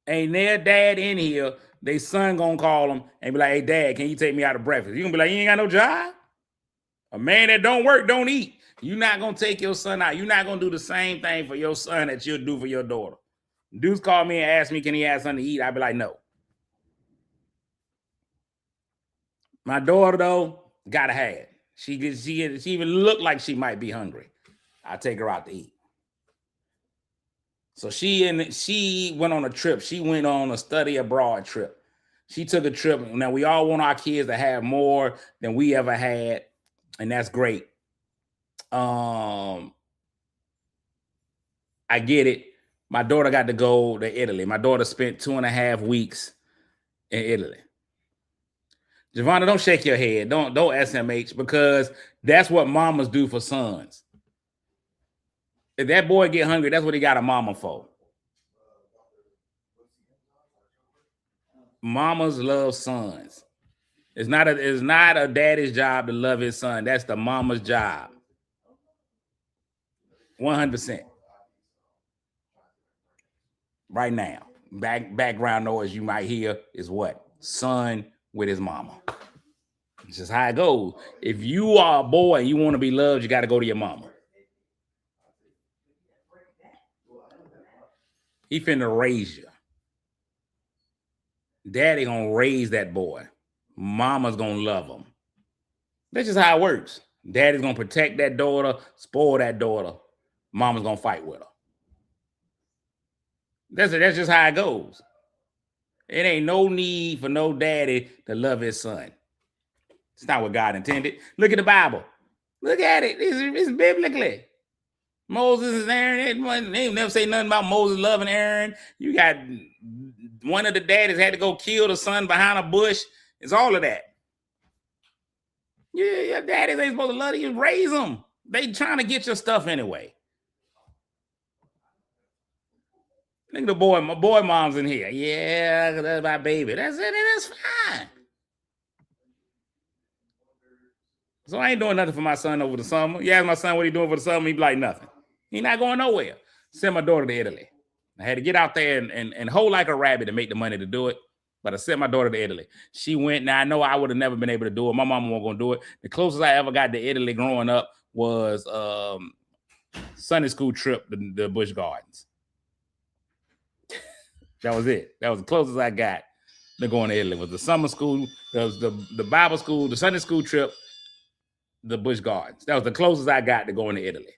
They son gonna call him and be like, hey, Dad, can you take me out to breakfast? You gonna be like, you ain't got no job? A man that don't work, don't eat. You're not gonna take your son out. You're not gonna do the same thing for your son that you'll do for your daughter. Dudes call me and ask me, can he have something to eat? I'd be like, no. My daughter, though, gotta have it. She even look like she might be hungry. I take her out to eat. So she went on a trip. She went on a study abroad trip. She took a trip. Now, we all want our kids to have more than we ever had, and that's great. I get it. My daughter got to go to Italy. My daughter spent 2.5 weeks in Italy. Javonna, don't shake your head. Don't SMH, because that's what mamas do for sons. If that boy get hungry, that's what he got a mama for. Mamas love sons. It's not a daddy's job to love his son. That's the mama's job. 100%. Right now, background noise you might hear is what? Son with his mama. It's just how it goes. If you are a boy and you want to be loved, you got to go to your mama. He finna raise you. Daddy gonna raise that boy. mama's gonna love them. That's just how it works. Daddy's gonna protect that daughter, spoil that daughter. Mama's gonna fight with her. That's just how it goes. It ain't no need for no daddy to love his son. It's not what God intended. Look at the Bible. Look at it. It's biblically. Moses and Aaron, they never say nothing about Moses loving Aaron. You got one of the daddies had to go kill the son behind a bush. It's all of that. Yeah, your daddies ain't supposed to love you. Raise them. They trying to get your stuff anyway. Look at the boy. My boy mom's in here. Yeah, that's my baby. That's it. That's fine. So I ain't doing nothing for my son over the summer. You ask my son what he doing for the summer, he be like, nothing. He not going nowhere. Send my daughter to Italy. I had to get out there and hold like a rabbit to make the money to do it. But I sent my daughter to Italy. She went. Now, I know I would have never been able to do it. My mama wasn't going to do it. The closest I ever got to Italy growing up was Sunday school trip to the Busch Gardens. That was it. That was the closest I got to going to Italy. It was the summer school, the Bible school, the Sunday school trip, the Busch Gardens. That was the closest I got to going to Italy.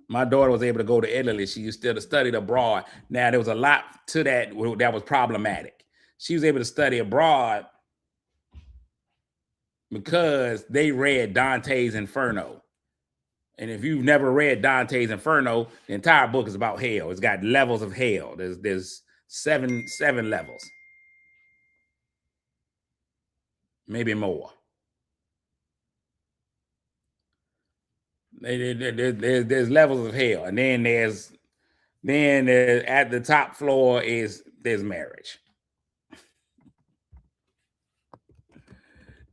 My daughter was able to go to Italy. She used to study abroad. Now, there was a lot to that was problematic. She was able to study abroad because they read Dante's Inferno. And if you've never read Dante's Inferno, the entire book is about hell. It's got levels of hell. There's seven levels. Maybe more. There's levels of hell, and then there's at the top floor there's marriage,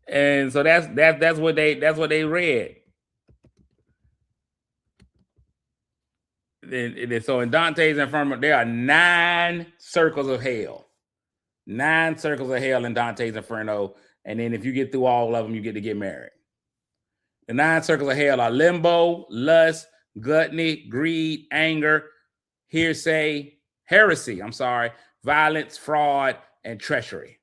and so that's what they read. So in Dante's Inferno, there are 9 circles of hell. 9 circles of hell in Dante's Inferno, and then if you get through all of them, you get to get married. The 9 circles of hell are limbo, lust, gluttony, greed, anger, heresy, violence, fraud, and treachery.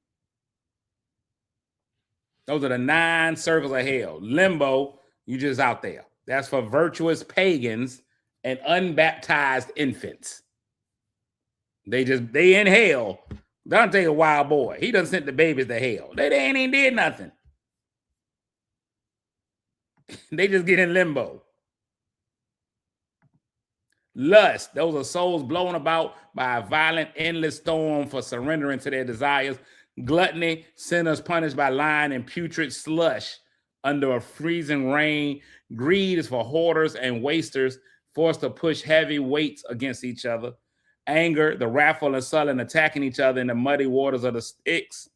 Those are the 9 circles of hell. Limbo, you just out there. That's for virtuous pagans and unbaptized infants. They in hell. Dante a wild boy. He done sent the babies to hell. They ain't even did nothing. They just get in limbo. Lust, those are souls blown about by a violent, endless storm for surrendering to their desires. Gluttony, sinners punished by lying and putrid slush under a freezing rain. Greed is for hoarders and wasters, forced to push heavy weights against each other. Anger, the wrathful and sullen attacking each other in the muddy waters of the Styx.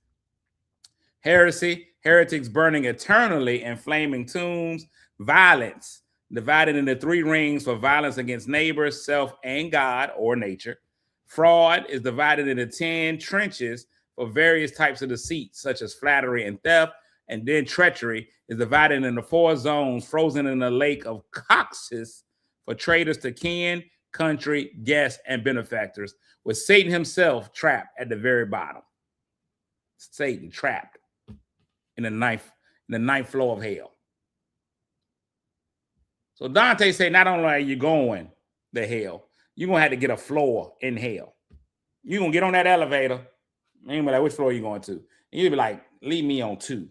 Heresy, heretics burning eternally in flaming tombs. Violence, divided into 3 rings for violence against neighbors, self, and God or nature. Fraud is divided into 10 trenches for various types of deceit, such as flattery and theft. And then treachery is divided into 4 zones, frozen in a lake of Coxus for traitors to kin, country, guests, and benefactors, with Satan himself trapped at the very bottom. Satan trapped in the ninth floor of hell. So Dante said, not only are you going to hell, you're going to have to get a floor in hell. You're going to get on that elevator. And you'll be like, which floor are you going to? And you'll be like, leave me on 2.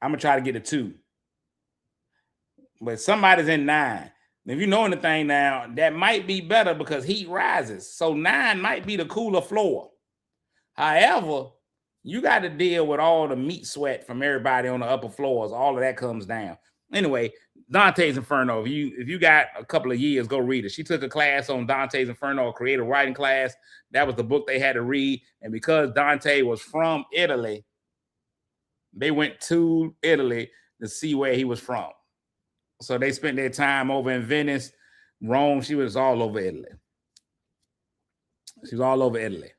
I'm going to try to get a 2. But somebody's in 9. If you know anything now, that might be better because heat rises. So 9 might be the cooler floor. However, you got to deal with all the meat sweat from everybody on the upper floors. All of that comes down. Anyway, Dante's Inferno. If you got a couple of years, go read it. She took a class on Dante's Inferno, a creative writing class. That was the book they had to read. And because Dante was from Italy, they went to Italy to see where he was from. So they spent their time over in Venice, Rome. She was all over Italy. She was all over Italy.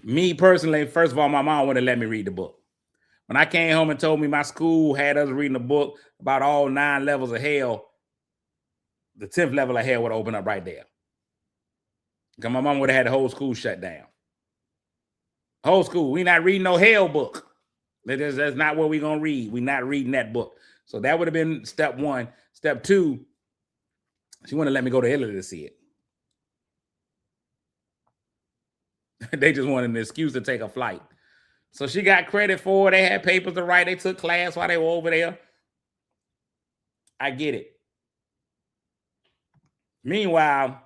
Me personally, first of all, my mom wouldn't let me read the book. When I came home and told me my school had us reading a book about all 9 levels of hell, the 10th level of hell would open up right there. Because my mom would have had the whole school shut down. Old school. We not reading no hell book. That's not what we're going to read. We're not reading that book. So that would have been step one. Step two, she wouldn't let me go to Italy to see it. They just wanted an excuse to take a flight. So she got credit for it. They had papers to write. They took class while they were over there. I get it. Meanwhile,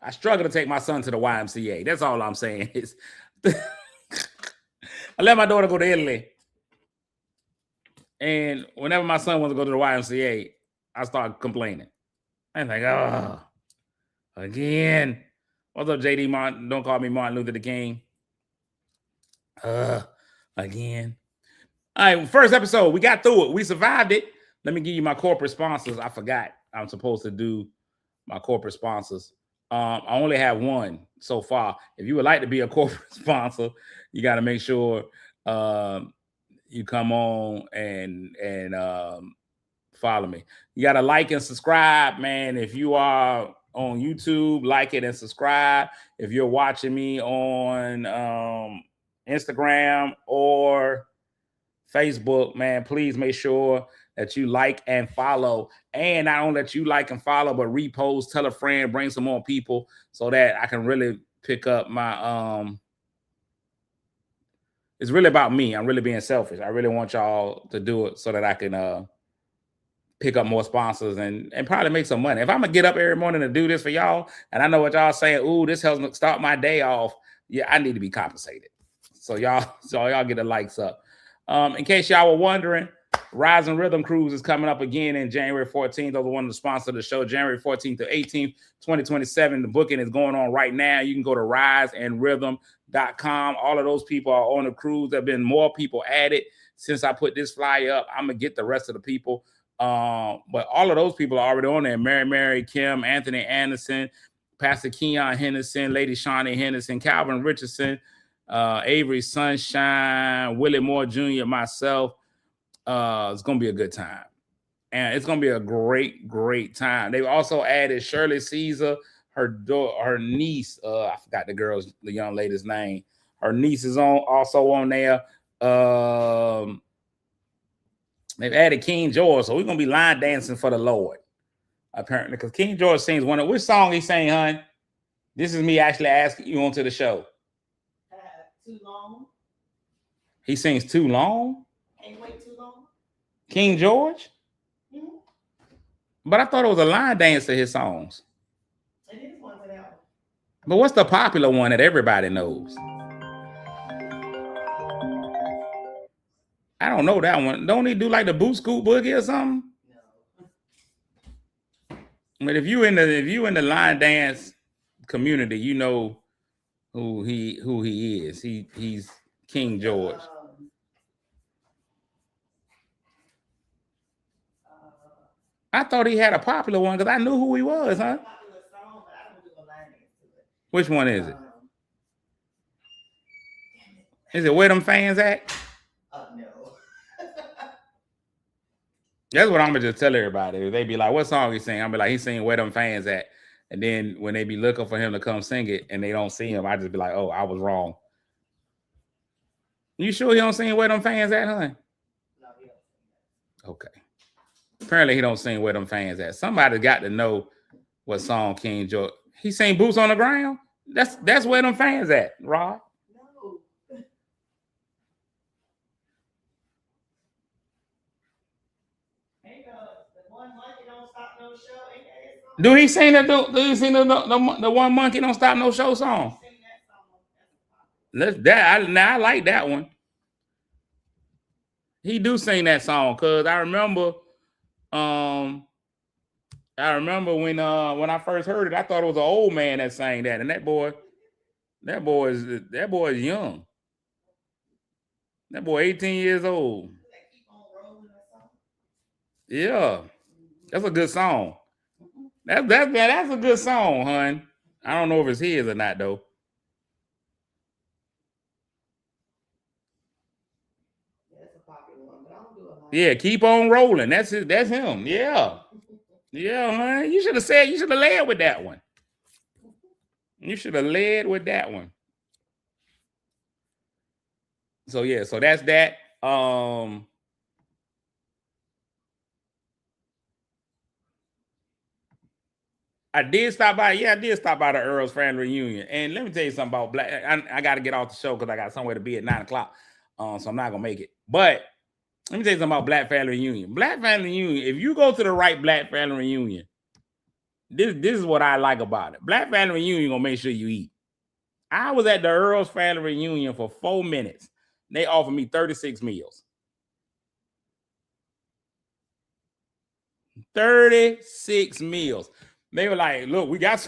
I struggle to take my son to the YMCA. That's all I'm saying. I let my daughter go to Italy. And whenever my son wants to go to the YMCA, I start complaining. I'm like, oh, again. What's up, JD Martin? Don't call me Martin Luther King. Again. All right, first episode. We got through it. We survived it. Let me give you my corporate sponsors. I forgot I'm supposed to do my corporate sponsors. I only have one so far. If you would like to be a corporate sponsor, you got to make sure you come on and follow me. You got to like and subscribe, man. If you are on YouTube, like it and subscribe. If you're watching me on Instagram or Facebook, man, please make sure that you like and follow. And not only that you like and follow, but repost, tell a friend, bring some more people so that I can really pick up my it's really about me. I'm really being selfish. I really want y'all to do it so that I can pick up more sponsors and probably make some money. If I'm gonna get up every morning to do this for y'all, and I know what y'all saying, ooh, this helps me start my day off. Yeah, I need to be compensated. So y'all get the likes up. In case y'all were wondering, Rise and Rhythm Cruise is coming up again in January 14th. Those are one of the sponsors of the show, January 14th to 18th, 2027. The booking is going on right now. You can go to riseandrhythm.com. All of those people are on the cruise. There have been more people added since I put this flyer up. I'm going to get the rest of the people. But all of those people are already on there. Mary, Kim, Anthony Anderson, Pastor Keon Henderson, Lady Shawnee Henderson, Calvin Richardson, Avery Sunshine, Willie Moore Jr., myself. It's going to be a good time. And it's going to be a great, great time. They've also added Shirley Caesar, her niece. I forgot the young lady's name. Her niece is also on there. They've added King George, so we're going to be line dancing for the Lord, apparently, because King George sings which song he sang, hun? This is me actually asking you onto the show. Too long. He sings Too Long? Can't wait too long. King George? Mm-hmm. But I thought it was a line dance to his songs. It is one of them. But what's the popular one that everybody knows? I don't know that one. Don't he do like the Boot Scoot Boogie or something? No. But if you in the line dance community, you know who he is. He's King George. I thought he had a popular one because I knew who he was, huh? Popular song, but I don't do a line dance to it. Which one is it? Is it Where Them Fans At? No. That's what I'm gonna just tell everybody. They be like, "What song he sing?" I'm be like, "He's singing Where Them Fans At." And then when they be looking for him to come sing it and they don't see him, I just be like, "Oh, I was wrong." You sure he don't sing Where Them Fans At, huh? No, he don't. Okay. Apparently he don't sing Where Them Fans At. Somebody got to know what song King George. He sing Boots on the Ground. That's Where Them Fans At, Rod. No. Hey, the one monkey don't stop no show. Ain't that song? Do he sing the One Monkey Don't Stop No Show song? Sing that song. I like that one. He do sing that song because I remember when I first heard it, I thought it was an old man that sang that, and that boy is young. That boy 18 years old. Yeah, that's a good song. That's a good song, hun. I don't know if it's his or not though. Yeah, Keep On Rolling. That's him. Yeah. Yeah, man. You should have led with that one. You should have led with that one. So yeah, so that's that. I did stop by. Yeah, I did stop by the Earl's family reunion. And let me tell you something about Black. I got to get off the show because I got somewhere to be at 9 o'clock. So I'm not gonna make it. But let me tell you something about Black family reunion. Black family reunion. If you go to the right Black family reunion, this is what I like about it. Black family reunion gonna make sure you eat. I was at the Earl's family reunion for 4 minutes. They offered me 36 meals. 36 meals. They were like, look, we got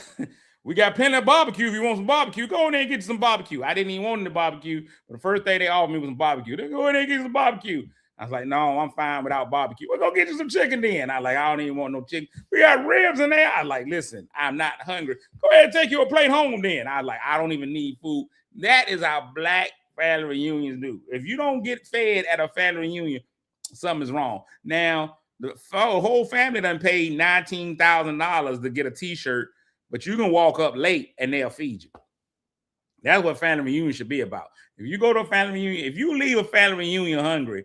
plenty of barbecue. If you want some barbecue, go in there and get you some barbecue. I didn't even want the barbecue, but the first thing they offered me was some barbecue. They go in there and get some barbecue. I was like, no, I'm fine without barbecue. We'll go get you some chicken then. I like, I don't even want no chicken. We got ribs in there. I like, listen, I'm not hungry. Go ahead and take you a plate home then. I like, I don't even need food. That is how Black family reunions do. If you don't get fed at a family reunion, something's wrong. Now, the whole family done paid $19,000 to get a t-shirt, but you can walk up late and they'll feed you. That's what family reunion should be about. If you go to a family reunion, if you leave a family reunion hungry,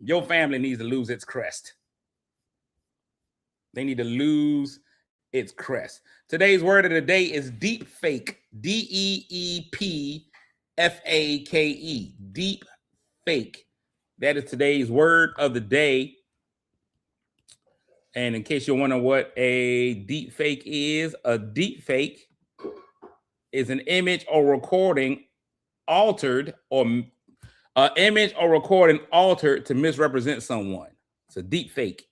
your family needs to lose its crest. They need to lose its crest. Today's word of the day is deep fake. DEEPFAKE. Deep fake. That is today's word of the day. And in case you're wondering what a deep fake is, a deep fake is an image or recording altered or an image or recording altered to misrepresent someone. It's a deep fake.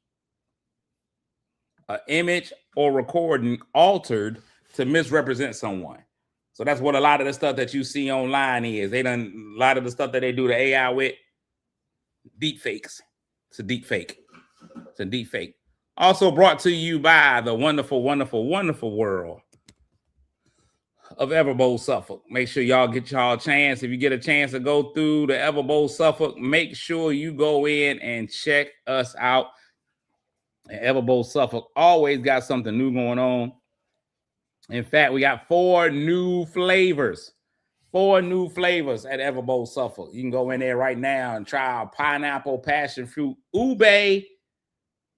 An image or recording altered to misrepresent someone. So that's what a lot of the stuff that you see online is. They done a lot of the stuff that they do the AI with. Deep fakes. It's a deep fake. It's a deep fake. Also brought to you by the wonderful, wonderful, wonderful world of Everbowl Suffolk. Make sure y'all get y'all a chance. If you get a chance to go through the Everbowl Suffolk, make sure you go in and check us out. And Everbowl Suffolk always got something new going on. In fact, we got 4 new flavors. 4 new flavors at Everbowl Suffolk. You can go in there right now and try our pineapple, passion fruit, ube,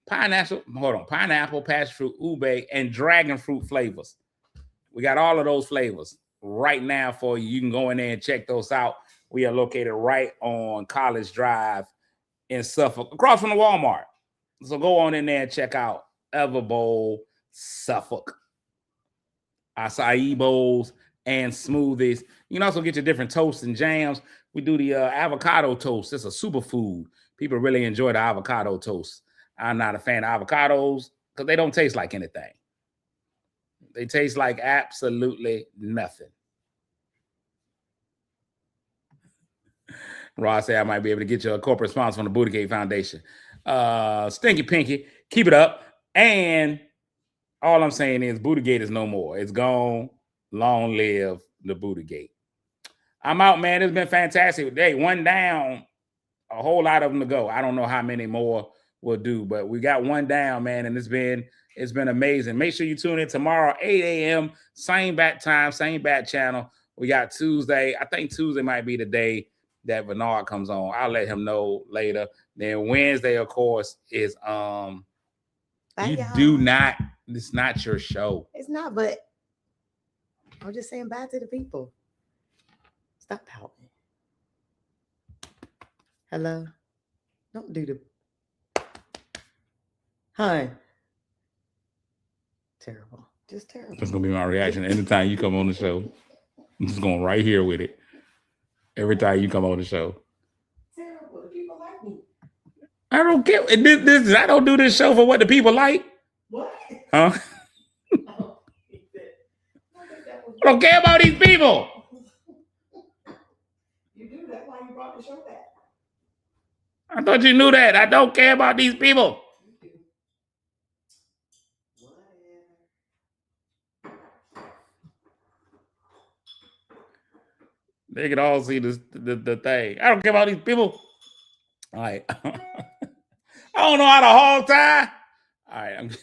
pineapple, passion fruit, ube, and dragon fruit flavors. We got all of those flavors right now for you. You can go in there and check those out. We are located right on College Drive in Suffolk, across from the Walmart. So go on in there and check out Everbowl Suffolk. Acai bowls and smoothies. You can also get your different toasts and jams. We do the avocado toast. It's a superfood. People really enjoy the avocado toast. I'm not a fan of avocados because they don't taste like anything. They taste like absolutely nothing. Ross said I might be able to get you a corporate sponsor from the Booty Gate Foundation. Stinky Pinky, keep it up. And all I'm saying is Booty Gate is no more. It's gone. Long live the Booty Gate. I'm out, man. It's been fantastic. Hey, one down, a whole lot of them to go. I don't know how many more we'll do, but we got one down, man, and it's been amazing. Make sure you tune in tomorrow, 8 a.m., same bat time, same bat channel. We got Tuesday. I think Tuesday might be the day that Bernard comes on. I'll let him know later. Then Wednesday, of course, is it's not your show. It's not, but I'm just saying bye to the people. Stop pouting. Hello? Don't do the... Hun. Terrible. Just terrible. That's going to be my reaction anytime you come on the show. I'm just going right here with it. Every time you come on the show. Terrible. The people like me. I don't care. I don't do this show for what the people like. What? Huh? I don't care about these people. You do. That's why you brought the show back. I thought you knew that. I don't care about these people. They can all see the thing. I don't care about these people. All right. I don't know how to hog tie. All right.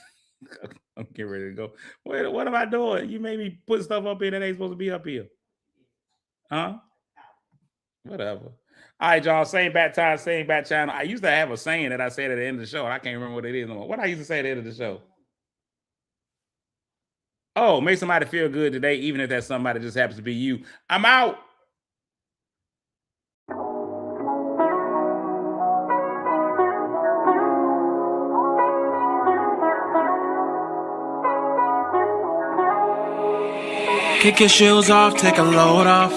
I'm getting ready to go. Wait, what am I doing? You made me put stuff up here that ain't supposed to be up here. Huh? Whatever. All right, y'all. Same bat time, same bat channel. I used to have a saying that I said at the end of the show, and I can't remember what it is no more. What I used to say at the end of the show? Oh, make somebody feel good today, even if that somebody just happens to be you. I'm out. Kick your shoes off, take a load off.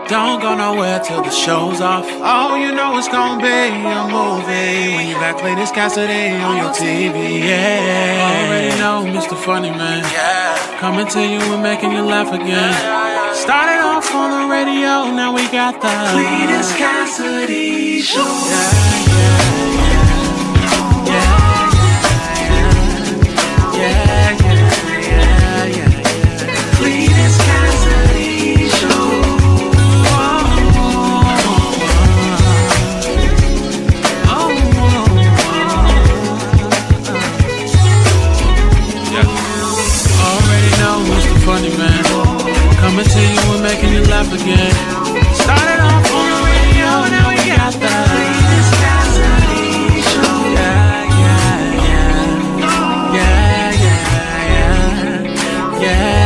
Don't go nowhere till the show's off. Oh, you know it's gonna be a movie when you back play this Cassidy on your TV. Yeah, already know Mr. Funny Man. Yeah, coming to you and making you laugh again. Started off on the radio, now we got the Cletus Cassidy Show. Yeah. Cletus Cassidy Show. Already know Mr. Funny Man. Coming to you and making you laugh again. Started off on the radio, now we got the Cletus Cassidy Show. Yeah.